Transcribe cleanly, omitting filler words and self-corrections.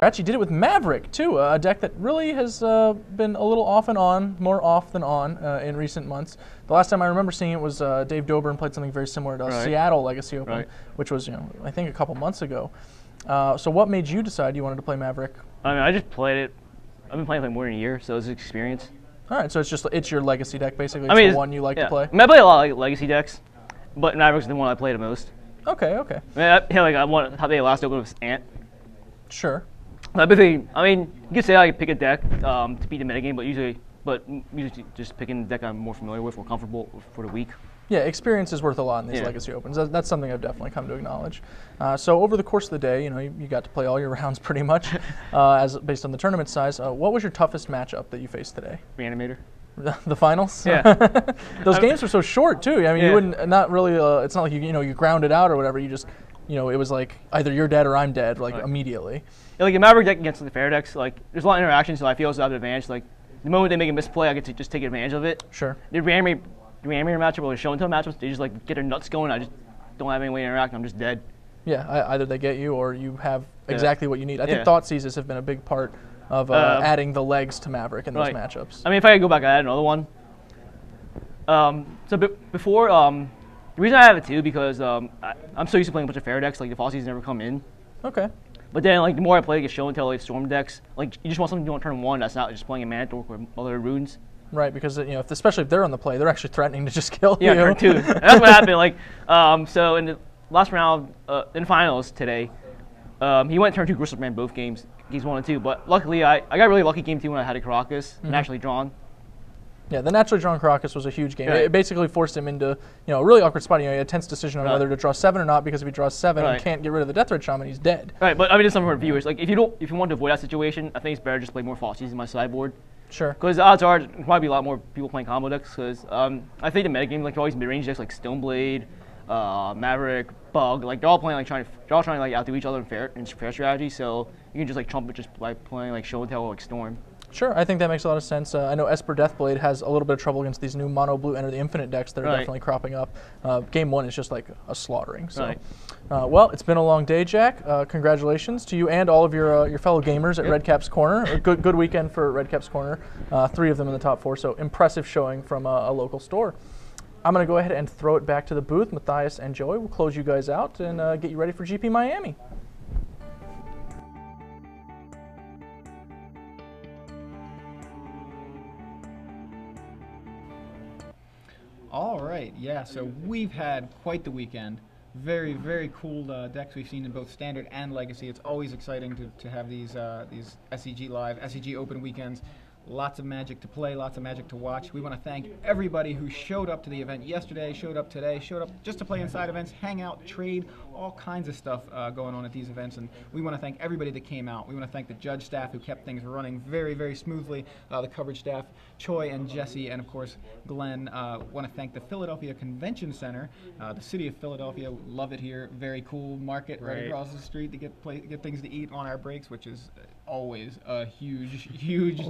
Congrats, you did it with Maverick, too, a deck that really has been a little off and on, more off than on in recent months. The last time I remember seeing it was Dave Dobrin played something very similar to Seattle Legacy Open, which was, I think a couple months ago. So what made you decide you wanted to play Maverick? I mean, I just played it. I've been playing it for more than a year, so it's an experience. All right, so it's your Legacy deck, basically. It's the one you like to play? I mean, I play a lot of Legacy decks, but Maverick's the one I play the most. Okay, okay. I mean, I won top 8 last Open with Ant. Sure. I mean, you could say I pick a deck to beat the metagame, but usually just picking the deck I'm more familiar with, more comfortable for the week. Yeah, experience is worth a lot in these Legacy Opens. That's something I've definitely come to acknowledge. So over the course of the day, you got to play all your rounds pretty much, based on the tournament size. What was your toughest matchup that you faced today? Reanimator. The finals? Yeah. Those games are so short too. I mean, you wouldn't really. It's not like you ground it out or whatever. You just it was like either you're dead or I'm dead, like immediately. Yeah, like the Maverick deck against the fair decks, like there's a lot of interaction, so I feel it's an advantage. Like the moment they make a misplay, I get to just take advantage of it. Sure. The Reanimator matchup or the Show and Tell matchups, they just like get their nuts going. I just don't have any way to interact. I'm just dead. Yeah, either they get you or you have exactly what you need. I think Thought Seizes have been a big part of adding the legs to Maverick in those matchups. I mean, if I could go back, I had another one. So before, the reason I have it too because I'm so used to playing a bunch of fair decks, like the Fall Seasons never come in. Okay. But then, like the more I play, like Show and Tell, like Storm decks, like you just want something to do on turn 1 that's not just playing a Mana Dork or other runes. Right, because especially if they're on the play, they're actually threatening to just kill you. Yeah, turn 2. That's what happened. Like, so in the last round, in finals today, he went turn 2 Gristlebrand both games 1 and 2. But luckily, I got really lucky game 2 when I had a Caracas naturally drawn. Yeah, the naturally drawn Caracas was a huge game. It basically forced him into a really awkward spot. He had a tense decision on whether to draw 7 or not, because if he draws 7 and can't get rid of the Death Red Shaman, he's dead. Right, but I mean, just some of our viewers, like if you want to avoid that situation, I think it's better just play more Fall Seasons in my sideboard. Sure. Because the odds are there might be a lot more people playing combo decks. Because I think the metagame, like all these mid-range decks like Stoneblade, Maverick, Bug, like they're all trying to like outdo each other in fair strategy. So you can just like trump it just by playing like Show and Tell or like Storm. Sure, I think that makes a lot of sense. I know Esper Deathblade has a little bit of trouble against these new mono blue Enter the Infinite decks that are definitely cropping up. Game 1 is just like a slaughtering. So, well, it's been a long day, Jack. Congratulations to you and all of your fellow gamers at Redcap's Corner. A good weekend for Redcap's Corner. 3 of them in the top 4, so impressive showing from a local store. I'm going to go ahead and throw it back to the booth. Matthias and Joey will close you guys out and get you ready for GP Miami. All right, yeah, so we've had quite the weekend. Very, very cool decks we've seen in both Standard and Legacy. It's always exciting to have these SCG Live, SCG Open weekends. Lots of Magic to play, lots of Magic to watch. We want to thank everybody who showed up to the event yesterday, showed up today, showed up just to play inside events, hang out, trade, all kinds of stuff going on at these events. And we want to thank everybody that came out. We want to thank the judge staff who kept things running very, very smoothly, the coverage staff, Choi and Jesse, and of course Glenn. Want to thank the Philadelphia Convention Center, the city of Philadelphia. Love it here. Very cool market right across the street to get things to eat on our breaks, which is always a huge, huge.